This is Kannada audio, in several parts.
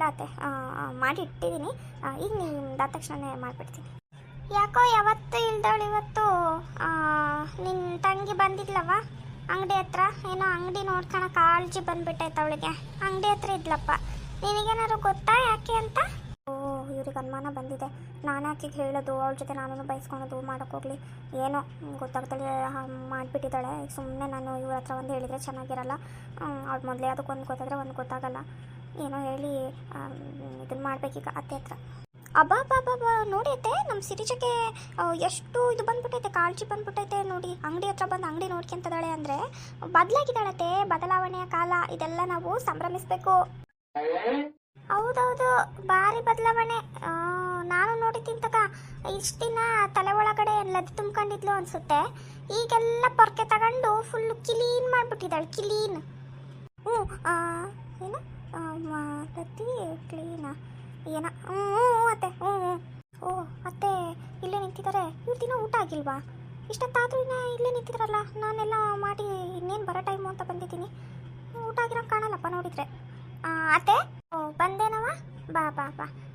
ಅತ್ತೆ, ಮಾಡಿ ಇಟ್ಟಿದ್ದೀನಿ. ಈಗ ನಿಮ್ದಾದ ತಕ್ಷಣನೇ ಮಾಡಿಬಿಡ್ತೀನಿ. ಯಾಕೋ ಯಾವತ್ತೂ ಇಲ್ದವಳು ಇವತ್ತು ನಿನ್ನ ತಂಗಿ ಬಂದಿದ್ಲವ ಅಂಗಡಿ ಹತ್ರ. ಏನೋ ಅಂಗಡಿ ನೋಡ್ಕೊಳ ಕಾಳಜಿ ಬಂದ್ಬಿಟ್ಟೈತೆ ಅವಳಿಗೆ. ಅಂಗಡಿ ಹತ್ರ ಇದ್ಲಪ್ಪ. ನಿನಗೇನಾದ್ರು ಗೊತ್ತಾ ಯಾಕೆ ಅಂತ? ಓ, ಇವ್ರಿಗೆ ಅನುಮಾನ ಬಂದಿದೆ. ನಾನು ಆಕೆಗೆ ಹೇಳೋದು, ಅವಳ ಜೊತೆ ನಾನು ಬಯಸ್ಕೊಳೋದು ಮಾಡೋಕ್ಕೋಗ್ಲಿ, ಏನೋ ಗೊತ್ತಾಗ್ತಲೇ ಮಾಡಿಬಿಟ್ಟಿದ್ದಾಳೆ. ಸುಮ್ಮನೆ ನಾನು ಇವ್ರ ಹತ್ರ ಒಂದು ಹೇಳಿದರೆ ಚೆನ್ನಾಗಿರಲ್ಲ. ಅವ್ಳು ಮೊದಲೇ ಅದಕ್ಕೊಂದು ಗೊತ್ತಾದರೆ ಒಂದು ಗೊತ್ತಾಗಲ್ಲ. ಏನೋ ಹೇಳಿ ಇದನ್ನು ಮಾಡಬೇಕೀಗ ಅತ್ತೆ ಹತ್ರ. ಅಬ್ಬಾ ನೋಡಿ ಅತ್ತೆ, ನಮ್ಮ ಸಿರಿಜಕ್ಕೆ ಎಷ್ಟು ಇದು ಬಂದ್ಬಿಟ್ಟೈತೆ, ಕಾಳಜಿ ಬಂದ್ಬಿಟ್ಟೈತೆ ನೋಡಿ. ಅಂಗಡಿ ಹತ್ರ ಬಂದು ಅಂಗಡಿ ನೋಡ್ಕೊಂತದಾಳೆ ಅಂದರೆ ಬದಲಾಗಿದ್ದಾಳತ್ತೆ. ಬದಲಾವಣೆಯ ಕಾಲ, ಇದೆಲ್ಲ ನಾವು ಸಂಭ್ರಮಿಸ್ಬೇಕು. ಹೌದೌದು, ಭಾರಿ ಬದಲಾವಣೆ. ನಾನು ನೋಡಿದ್ದೀನಿ ತಗ. ಇಷ್ಟು ದಿನ ತಲೆ ಒಳಗಡೆ ಲದ್ದು ತುಂಬ್ಕೊಂಡಿದ್ಲು ಅನಿಸುತ್ತೆ. ಈಗೆಲ್ಲ ಪೊರ್ಕೆ ತಗೊಂಡು ಫುಲ್ಲು ಕ್ಲೀನ್ ಮಾಡಿಬಿಟ್ಟಿದ್ದಾಳೆ. ಕ್ಲೀನ್. ಏನು ಲದ್ದಿ ಕ್ಲೀನಾ ಏನ? ಅತ್ತೆ. ಓ ಅತ್ತೆ, ಇಲ್ಲೇ ನಿಂತಿದ್ದಾರೆ. ಇವ್ರ ದಿನ ಊಟ ಆಗಿಲ್ವಾ? ಇಷ್ಟೊತ್ತಾದ್ರೂ ಇನ್ನ ಇಲ್ಲೇ ನಿಂತಿದ್ರಲ್ಲ. ನಾನೆಲ್ಲ ಮಾಡಿ ಇನ್ನೇನು ಬರೋ ಟೈಮು ಅಂತ ಬಂದಿದ್ದೀನಿ. ಊಟ ಆಗಿರೋ ಕಾಣಲ್ಲಪ್ಪ ನೋಡಿದ್ರೆ. ಅತ್ತೆ, ಓ ಬಂದೇನವ? ಬಾ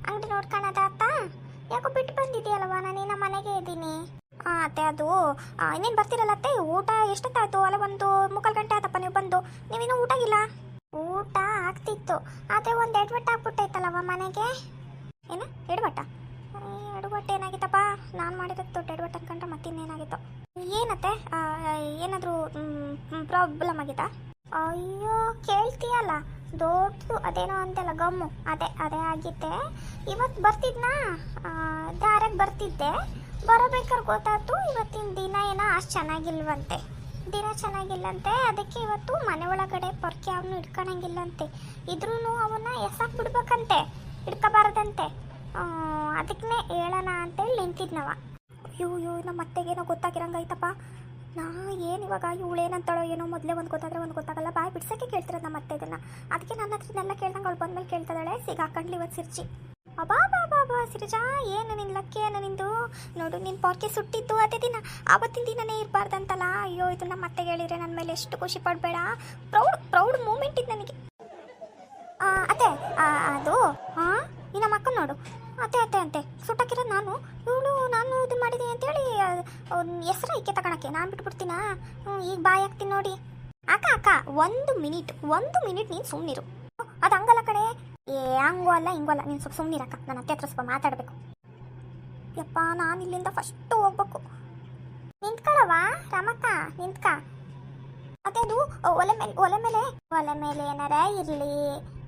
ಅಂಗಡಿ ನೋಡ್ಕೊಳದ ಅತ್ತ? ಯಾಕೋ ಬಿಟ್ಟು ಬಂದಿದೆಯಲ್ವ? ನಾನೇನ ಮನೆಗೆ ಇದ್ದೀನಿ. ಅತ್ತೆ, ಅದು ಇನ್ನೇನು ಬರ್ತಿರಲ್ಲ ಅತ್ತೆ. ಊಟ ಎಷ್ಟೊತ್ತಾಯ್ತು? ಅಲ್ಲ, 1-3 ಗಂಟೆ ಆಯ್ತಪ್ಪ ನೀವು ಬಂದು. ನೀವಿನ್ನೂ ಊಟ ಆಗಿಲ್ಲ? ಊಟ ಆಗ್ತಿತ್ತು, ಆದರೆ ಒಂದು ಎಡವಟ್ಟು ಆಗ್ಬಿಟ್ಟೈತಲ್ಲವ ಮನೆಗೆ. ಏನು ಎಡವಟ್ಟ? ಎಡವಟ್ಟು ಏನಾಗಿತ್ತಪ್ಪ? ನಾನು ಮಾಡಿರೋದು ದೊಡ್ಡ ಎಡವಟ್ಟು ಅನ್ಕೊಂಡ್ರೆ ಮತ್ತಿನ್ನೇನಾಗಿತ್ತು? ಏನತ್ತೆ, ಏನಾದರೂ ಪ್ರಾಬ್ಲಮ್ ಆಗಿತ್ತಾ? ಅಯ್ಯೋ, ಕೇಳ್ತೀಯಲ್ಲ, ದೊಡ್ಡದು ಅದೇನೋ ಅಂತೆಲ್ಲ ಗಮ್ಮು, ಅದೇ ಆಗಿತ್ತೆ. ಇವತ್ತು ಬರ್ತಿದ್ನಾ, ದಾರಾಗ ಬರ್ತಿದ್ದೆ. ಬರಬೇಕಾದ್ರೆ ಗೊತ್ತಾಯ್ತು ಇವತ್ತಿನ ದಿನ ಏನೋ ಅಷ್ಟು ಚೆನ್ನಾಗಿಲ್ವಂತೆ. ಅದಕ್ಕೆ ಇವತ್ತು ಮನೆ ಒಳಗಡೆ ಪೊರ್ಕೆ ಅವನು ಇಟ್ಕೊಳಂಗಿಲ್ಲಂತೆ. ಇದ್ರೂ ಅವನ್ನ ಎಸಾಕ್ ಬಿಡ್ಬೇಕಂತೆ, ಇಟ್ಕೋಬಾರದಂತೆ. ಅದಕ್ಕೆ ಹೇಳೋಣ ಅಂತೇಳಿ ನಿಂತಿದ್ನವ. ಅಯ್ಯೋ, ನಮ್ಮ ಅತ್ತೆಗೇನೋ ಗೊತ್ತಾಗಿರಂಗೈತಪ್ಪ. ನಾ ಏನು ಇವಾಗ ಇವಳೇನಂತಾಳೋ ಏನೋ. ಮೊದಲೇ ಒಂದು ಗೊತ್ತಾದರೆ ಒಂದು ಗೊತ್ತಾಗಲ್ಲ. ಬಾಯಿ ಬಿಡ್ಸೋಕ್ಕೆ ಕೇಳ್ತಿರೋದು ನಮ್ಮ ಅತ್ತೆ ಇದನ್ನು. ಅದಕ್ಕೆ ನನ್ನ ಹತ್ರನೆಲ್ಲ ಕೇಳ್ದಂಗೆ ಅವಳು ಬಂದ್ಮೇಲೆ ಕೇಳ್ತಾಳೆ. ಸಿಗಾಕಂಡ್ಲಿ ಇವತ್ತು ಸಿರ್ಚಿ. ಅಬ್ಬಾ ಸಿರಿಜಾ, ಏನು ನಿನ್ನ ಲಕ್ಕಿ, ಏನು ನಿಂದು? ನೋಡು, ನಿನ್ನ ಪೊರ್ಕೆ ಸುಟ್ಟಿದ್ದು ಅದೇ ದಿನ, ಆವತ್ತಿನ ದಿನನೇ ಇರಬಾರ್ದಂತಲ್ಲ. ಅಯ್ಯೋ, ಇದು ನಮ್ಮ ಅತ್ತೆಗೆ ಹೇಳಿದ್ರೆ ನನ್ನ ಮೇಲೆ ಎಷ್ಟು ಖುಷಿ ಪಡಬೇಡ. ಪ್ರೌಡ್ ಮೂಮೆಂಟ್ ಇದು ನನಗೆ. ಅತ್ತೆ, ಅದು ನಿನ್ನ ಮಕ್ಕಳು ನೋಡು. ಅತ್ತೆ ಅಂತೆ ಸುಟ್ಟಾಕಿರೋದು ನಾನು ಇದು ಮಾಡಿದ್ದೀನಿ ಅಂತೇಳಿ ಹೆಸರು ಐಕೆ ತಗೊಳಕ್ಕೆ ನಾನು ಬಿಟ್ಬಿಡ್ತೀನಾ? ಈಗ ಬಾಯಿ ಹಾಕ್ತೀನಿ ನೋಡಿ. ಅಕ್ಕ, ಒಂದು ಮಿನಿಟ್ ನೀನು ಸುಮ್ಮನಿರು. ಅದು ಹಂಗಲ್ಲ ಕಡೆ. ಹಂಗೂ ಅಲ್ಲ ಹಿಂಗೂ ಅಲ್ಲ, ನೀನು ಸ್ವಲ್ಪ ಸುಮ್ಮನಿರಕ್ಕ. ನನ್ನ ಅತ್ತೆ ಹತ್ರ ಸ್ವಲ್ಪ ಮಾತಾಡಬೇಕು. ಯಪ್ಪ, ನಾನು ಇಲ್ಲಿಂದ ಫಸ್ಟು ಹೋಗ್ಬೇಕು. ನಿಂತ್ಕೊಳ್ಳವ ರಾಮಕ್ಕ, ನಿಂತ್ಕ. ಅದೇ ಅದು ಒಲೆ ಮೇಲೆ ಏನಾರ ಇರಲಿ,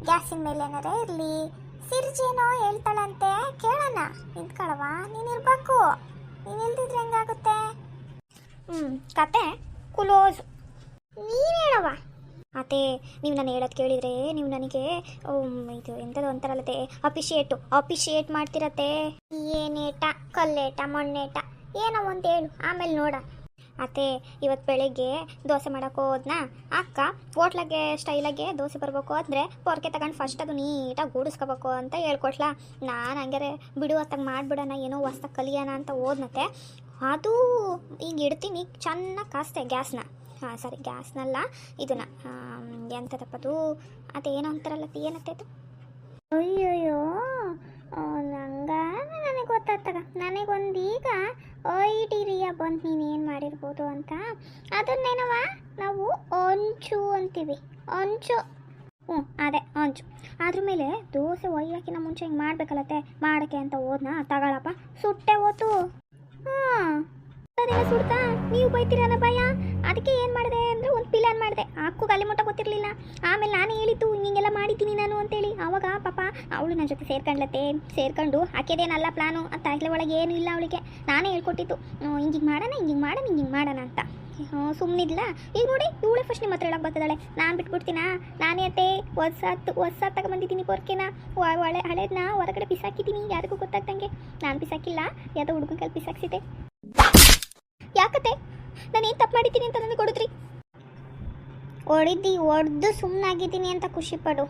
ಗ್ಯಾಸಿನ ಮೇಲೆ ಏನಾರ ಇರಲಿ, ಸಿರ್ಜೇನೋ ಹೇಳ್ತಾಳಂತೆ, ಕೇಳೋಣ. ನಿಂತ್ಕೊಳ್ಳವ, ನೀನಿರ್ಬೇಕು. ನೀನು ಇಲ್ದಿದ್ರೆ ಹೆಂಗಾಗುತ್ತೆ? ಕತೆ ಕ್ಲೋಸ್. ನೀನು ಹೇಳವ. ಅತ್ತೆ, ನೀವು ನಾನು ಹೇಳೋದು ಕೇಳಿದರೆ ನೀವು ನನಗೆ ಇದು ಎಂಥದ್ದು ಅಂತಾರಲ್ಲತ್ತೆ, ಅಪಿಷಿಯೇಟ್ ಮಾಡ್ತಿರತ್ತೆ. ಏನೇಟ, ಕಲ್ಲೇಟ, ಮಣ್ಣೇಟ ಏನೋ ಒಂದು ಹೇಳು, ಆಮೇಲೆ ನೋಡ. ಅತ್ತೆ, ಇವತ್ತು ಬೆಳಗ್ಗೆ ದೋಸೆ ಮಾಡೋಕೆ ಹೋದ್ನಾ, ಅಕ್ಕ ಹೋಟ್ಲಾಗೆ ಸ್ಟೈಲಾಗೆ ದೋಸೆ ಬರಬೇಕು ಅಂದರೆ ಪೊರ್ಕೆ ತಗೊಂಡು ಫಸ್ಟ್ ಅದು ನೀಟಾಗಿ ಗೂಡಿಸ್ಕೋಬೇಕು ಅಂತ ಹೇಳ್ಕೊಟ್ಲಾ. ನಾನು ಹಂಗಾರೆ ಬಿಡು ಹೊತ್ತಾಗ ಮಾಡಿಬಿಡೋಣ, ಏನೋ ಹೊಸ್ದಾಗಿ ಕಲಿಯೋಣ ಅಂತ ಹೋದ್ನತ್ತೆ. ಅದು ಈಗ ಇಡ್ತೀನಿ, ಚೆನ್ನಾಗಿ ಕಾಸ್ತೆ ಗ್ಯಾಸ್ನ. ಸರಿ, ಗ್ಯಾಸ್ನಲ್ಲ, ಇದನ್ನ ಎಂಥದಪ್ಪದು, ಅದೇನೋ ಅಂತಾರಲ್ಲ, ಏನತ್ತೆ ಅದು? ಅಯ್ಯೋಯ್ಯೋ, ನನಗೆ ಗೊತ್ತಾಗ್ತಗ. ನನಗೊಂದೀಗ ಐಡಿಯಾ ಬಂತು ನೀನೇನು ಮಾಡಿರ್ಬೋದು ಅಂತ. ಅದನ್ನೇನವ ನಾವು ಅಂಚು ಅಂತೀವಿ. ಅಂಚು. ಅದೇ ಅಂಚು. ಅದ್ರ ಮೇಲೆ ದೋಸೆ ಒಯ್ಯೋಕ್ಕಿಂತ ಮುಂಚೆ ಹಿಂಗೆ ಮಾಡಬೇಕಲ್ಲತ್ತೆ. ಮಾಡೋಕ್ಕೆ ಅಂತ ಹೋದ್ನಾ, ತಗೊಳಪ್ಪ, ಸುಟ್ಟೆ ಹೋತು. ಅದೆಲ್ಲ ಸುಡ್ತಾ ನೀವು ಬೈತೀರನ ಭಯ. ಅದಕ್ಕೆ ಏನು ಮಾಡಿದೆ ಅಂದರೆ ಒಂದು ಪ್ಲಾನ್ ಮಾಡಿದೆ. ಅಕ್ಕೂ ಗಾಲಿ ಮುಟ್ಟ ಗೊತ್ತಿರಲಿಲ್ಲ. ಆಮೇಲೆ ನಾನು ಹೇಳಿದ್ದು ಹಿಂಗೆಲ್ಲ ಮಾಡಿದ್ದೀನಿ ನಾನು ಅಂತೇಳಿ. ಆವಾಗ ಪಾಪ ಅವಳು ನನ್ನ ಜೊತೆ ಸೇರ್ಕೊಂಡು ಹಾಕಿದೇನಲ್ಲ ಪ್ಲಾನು ಅಂತ. ತಲೆ ಒಳಗೆ ಏನೂ ಇಲ್ಲ ಅವಳಿಗೆ. ನಾನೇ ಹೇಳ್ಕೊಟ್ಟಿದ್ದು, ಹಿಂಗೆ ಮಾಡೋಣ ಅಂತ. ಸುಮ್ಮನಿದ್ಲ. ಈಗ ನೋಡಿ, ಇವಳೇ ಫಸ್ಟ್ ನಿಮ್ಮ ಹತ್ರ ಹೇಳಕ್ಕೆ ಬರ್ತಿದ್ದಾಳೆ. ನಾನು ಬಿಟ್ಬಿಡ್ತೀನಾ? ನಾನೇ ಅತ್ತೆ ಹೊಸ ತಗೊಂಬಂದಿದ್ದೀನಿ ಪೊರ್ಕೆನ. ಹಳೇದನ್ನ ಹೊರಗಡೆ ಬಿಸಾಕಿದ್ದೀನಿ, ಯಾರಿಗೂ ಗೊತ್ತಾಗ್ದಂಗೆ. ನಾನು ಬಿಸಾಕಿಲ್ಲ, ಯಾವುದೋ ಹುಡುಗನ ಕೈಲಿ ಬಿಸಾಕ್ಸಿದ್ದೆ. ಯಾಕತ್ತೆ, ನಾನೇನು ತಪ್ಪು ಮಾಡಿದ್ದೀನಿ ಅಂತ ನನಗೆ ಕೊಡಿದ್ರಿ? ಹೊಡೆದು ಸುಮ್ಮನಾಗಿದ್ದೀನಿ ಅಂತ ಖುಷಿ ಪಡು.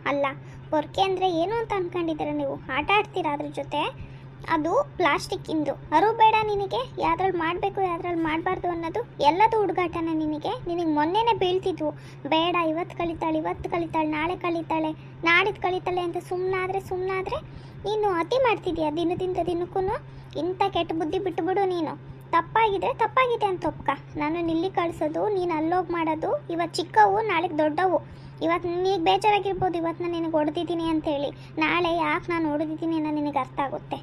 ಅಲ್ಲ, ಪೊರ್ಕೆ ಅಂದರೆ ಏನು ಅಂತ ಅಂದ್ಕೊಂಡಿದ್ದೀರ ನೀವು? ಆಟ ಆಡ್ತೀರಾ ಅದ್ರ ಜೊತೆ? ಅದು ಪ್ಲಾಸ್ಟಿಕ್ಕಿಂದು ಅರು ಬೇಡ ನಿನಗೆ, ಯಾವ್ದ್ರಲ್ಲಿ ಮಾಡಬೇಕು ಯಾವ್ದ್ರಲ್ಲಿ ಮಾಡಬಾರ್ದು ಅನ್ನೋದು ಎಲ್ಲದು ಹುಡುಗಾಟನ ನಿನಗೆ ಮೊನ್ನೆನೇ ಬೀಳ್ತಿದ್ವು. ಬೇಡ ಇವತ್ತು ಕಲಿತಾಳೆ ನಾಳೆ ಕಲಿತಾಳೆ ನಾಡಿದ್ದು ಕಲಿತಾಳೆ ಅಂತ ಸುಮ್ಮನಾದರೆ ನೀನು ಅತಿ ಮಾಡ್ತಿದ್ದೀಯ ದಿನದಿಂದ ದಿನಕ್ಕೂ. ಇಂಥ ಕೆಟ್ಟ ಬುದ್ಧಿ ಬಿಟ್ಟುಬಿಡು ನೀನು. ತಪ್ಪಾಗಿದೆ ಅಂತ ಒಪ್ಕ. ನಾನು ಇಲ್ಲಿ ಕಳಿಸೋದು, ನೀನು ಅಲ್ಲೋಗಿ ಮಾಡೋದು, ಇವತ್ತು ಚಿಕ್ಕವು ನಾಳೆಗೆ ದೊಡ್ಡವು. ಇವತ್ತು ನಿನಗೆ ಬೇಜಾರಾಗಿರ್ಬೋದು, ಇವತ್ತು ನಾನು ನಿನಗೆ ಹೊಡೆದಿದ್ದೀನಿ ಅಂತೇಳಿ. ನಾಳೆ ಯಾಕೆ ನಾನು ಹೊಡೆದಿದ್ದೀನಿ ಅನ್ನೋ ನಿನಗೆ ಅರ್ಥ ಆಗುತ್ತೆ.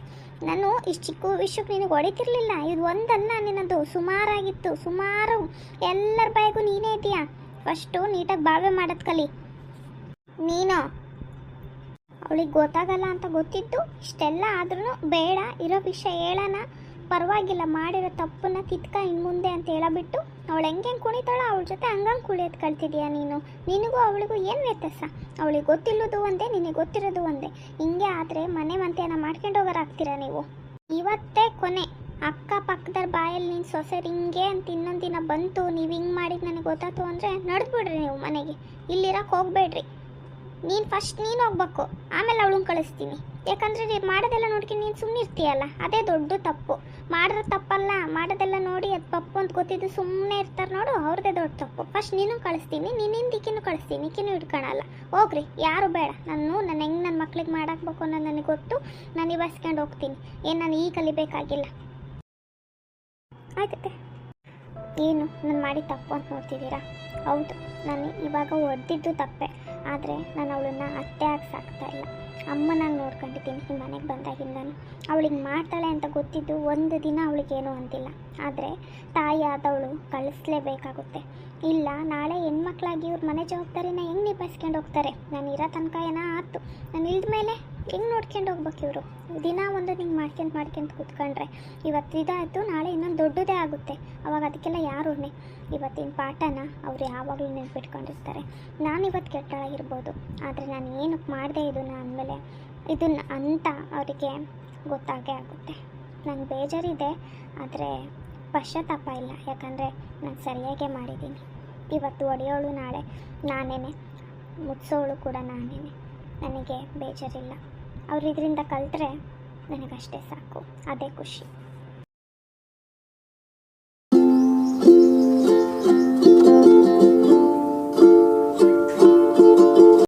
ನಾನು ಇಷ್ಟು ಚಿಕ್ಕ ವಿಷಯಕ್ಕೆ ನಿನಗೆ ಹೊಡಿತಿರ್ಲಿಲ್ಲ. ಇದು ಒಂದಲ್ಲ ನಿನ್ನದು, ಸುಮಾರು ಎಲ್ಲರ ಬಾಯಿಗೂ ನೀನೇ ಇದೆಯಾ. ಫಸ್ಟು ನೀಟಾಗಿ ಬಾಳ್ವೆ ಮಾಡೋದು ಕಲಿ ನೀನು. ಅವಳಿಗೆ ಗೊತ್ತಾಗಲ್ಲ ಅಂತ ಗೊತ್ತಿತ್ತು, ಇಷ್ಟೆಲ್ಲ ಆದ್ರೂ ಬೇಡ, ಇರೋ ವಿಷಯ ಹೇಳೋಣ, ಪರವಾಗಿಲ್ಲ, ಮಾಡಿರೋ ತಪ್ಪನ್ನ ತಿದ್ಕ ಇನ್ನು ಮುಂದೆ ಅಂತ ಹೇಳಬಿಟ್ಟು ಅವಳು ಹೆಂಗೆ ಕುಣಿತಾಳೋ ಅವಳ ಜೊತೆ ಹಂಗಂಗೆ ಕುಳಿಯೋದು ಕಲ್ತಿದೀಯ ನೀನು. ನಿನಗೂ ಅವಳಿಗೂ ಏನು ವ್ಯತ್ಯಾಸ? ಅವಳಿಗೆ ಗೊತ್ತಿಲ್ಲೋದು ಒಂದೇ, ನಿನಗೆ ಗೊತ್ತಿರೋದು ಒಂದೇ. ಹಿಂಗೆ ಆದರೆ ಮನೆ ಮಂತೆನ ಮಾಡ್ಕೊಂಡು ಹೋಗೋರಾಗ್ತೀರಾ ನೀವು. ಇವತ್ತೇ ಕೊನೆ. ಅಕ್ಕಪಕ್ಕದವ್ರ ಬಾಯಲ್ಲಿ ನೀನು ಸೊಸೆರು ಹಿಂಗೆ ಅಂತ ಇನ್ನೊಂದು ದಿನ ಬಂತು, ನೀವು ಹಿಂಗೆ ಮಾಡಿದ್ದು ನನಗೆ ಗೊತ್ತಾಯ್ತು ಅಂದರೆ ನಡೆದ್ಬಿಡ್ರಿ ನೀವು ಮನೆಗೆ. ಇಲ್ಲಿರೋಕೆ ಹೋಗಬೇಡ್ರಿ. ನೀನು ಹೋಗ್ಬೇಕು, ಆಮೇಲೆ ಅವಳನ್ನ ಕಳಿಸ್ತೀನಿ. ಯಾಕಂದರೆ ನೀನು ಮಾಡೋದೆಲ್ಲ ನೋಡ್ಕೊಂಡು ನೀನು ಸುಮ್ಮನೆ ಇರ್ತೀಯಲ್ಲ, ಅದೇ ದೊಡ್ಡ ತಪ್ಪು. ಮಾಡಿರೋ ತಪ್ಪಲ್ಲ, ಮಾಡೋದೆಲ್ಲ ನೋಡಿ ಅದು ತಪ್ಪು ಅಂತ ಗೊತ್ತಿದ್ದು ಸುಮ್ಮನೆ ಇರ್ತಾರೆ ನೋಡು, ಅವ್ರದ್ದೇ ದೊಡ್ಡ ತಪ್ಪು. ಫಸ್ಟ್ ನೀನು ಕಳಿಸ್ತೀನಿ, ನಿನ್ನಿಂದ ಈಕಿನೂ ಕಳಿಸ್ತೀನಿ, ಈಕಿನೂ ಹಿಡ್ಕೊಳಲ್ಲ. ಹೋಗ್ರಿ, ಯಾರು ಬೇಡ. ನಾನು ಹೆಂಗೆ ನನ್ನ ಮಕ್ಳಿಗೆ ಮಾಡಾಕ್ಬೇಕು ಅನ್ನೋದು ನನಗೆ ಗೊತ್ತು, ನಾನು ನಿಭಾಯಿಸ್ಕೊಂಡು ಹೋಗ್ತೀನಿ. ಏನು ನಾನು ಈಗ ಕಲಿಬೇಕಾಗಿಲ್ಲ. ಆಯ್ತತೆ. ಏನು ನಾನು ಮಾಡಿ ತಪ್ಪು ಅಂತ ನೋಡ್ತಿದ್ದೀರಾ? ಹೌದು, ನಾನು ಇವಾಗ ಹೊಡೆದಿದ್ದು ತಪ್ಪೆ. ಆದರೆ ನಾನು ಅವಳನ್ನು ಅತ್ತೆ ಆಗಿ ಸಾಕ್ತಾ ಇಲ್ಲ, ಅಮ್ಮನಾಗಿ ನೋಡ್ಕೊಂಡಿದ್ದೀನಿ. ಈ ಮನೆಗೆ ಬಂದಾಗಿಂದನು ಅವಳಿಗೆ ಮಾಡ್ತಾಳೆ ಅಂತ ಗೊತ್ತಿದ್ದು ಒಂದು ದಿನ ಅವಳಿಗೇನು ಅಂತಿಲ್ಲ. ಆದರೆ ತಾಯಿ ಆದವಳು ಕಳಿಸ್ಲೇಬೇಕಾಗುತ್ತೆ. ಇಲ್ಲ, ನಾಳೆ ಹೆಣ್ಮಕ್ಳಾಗಿ ಇವ್ರ ಮನೆ ಜವಾಬ್ದಾರಿನ ಹೆಂಗೆ ನಿಭಾಯಿಸ್ಕೊಂಡು ಹೋಗ್ತಾರೆ? ನಾನು ಇರೋ ತನಕ ಏನೋ ಆಯ್ತು, ನಾನು ಇಳಿದ ಮೇಲೆ ಹೆಂಗೆ ನೋಡ್ಕೊಂಡು ಹೋಗ್ಬೇಕು ಇವರು? ದಿನ ಒಂದು ಹಿಂಗೆ ಮಾಡ್ಕೊಂಡು ಕೂತ್ಕೊಂಡ್ರೆ ಇವತ್ತು ಇದಾಯಿತು, ನಾಳೆ ಇನ್ನೊಂದು ದೊಡ್ಡದೇ ಆಗುತ್ತೆ. ಅವಾಗ ಅದಕ್ಕೆಲ್ಲ ಯಾರು ಹೊಣೆ? ಇವತ್ತಿನ ಪಾಠನ ಅವ್ರು ಯಾವಾಗಲೂ ನೆನ್ಪಿಟ್ಕೊಂಡಿರ್ತಾರೆ. ನಾನು ಇವತ್ತು ಕೆಟ್ಟಳಾಗಿರ್ಬೋದು, ಆದರೆ ನಾನು ಏನಕ್ಕೆ ಮಾಡಿದೆ ಇದನ್ನು ಅಂದಮೇಲೆ ಇದನ್ನು ಅಂತ ಅವರಿಗೆ ಗೊತ್ತಾಗೇ ಆಗುತ್ತೆ. ನಂಗೆ ಬೇಜಾರಿದೆ, ಆದರೆ ಪಶ್ಚಾತ್ತಾಪ ಇಲ್ಲ. ಯಾಕಂದರೆ ನಾನು ಸರಿಯಾಗೇ ಮಾಡಿದ್ದೀನಿ. ಇವತ್ತು ಹೊಡೆಯೋಳು ನಾಳೆ ನಾನೇನೆ, ಮುಚ್ಚೋಳು ಕೂಡ ನಾನೇನೆ. ನನಗೆ ಬೇಜಾರಿಲ್ಲ. ಅವ್ರು ಇದರಿಂದ ಕಲಿತ್ರೆ ನನಗಷ್ಟೇ ಸಾಕು, ಅದೇ ಖುಷಿ.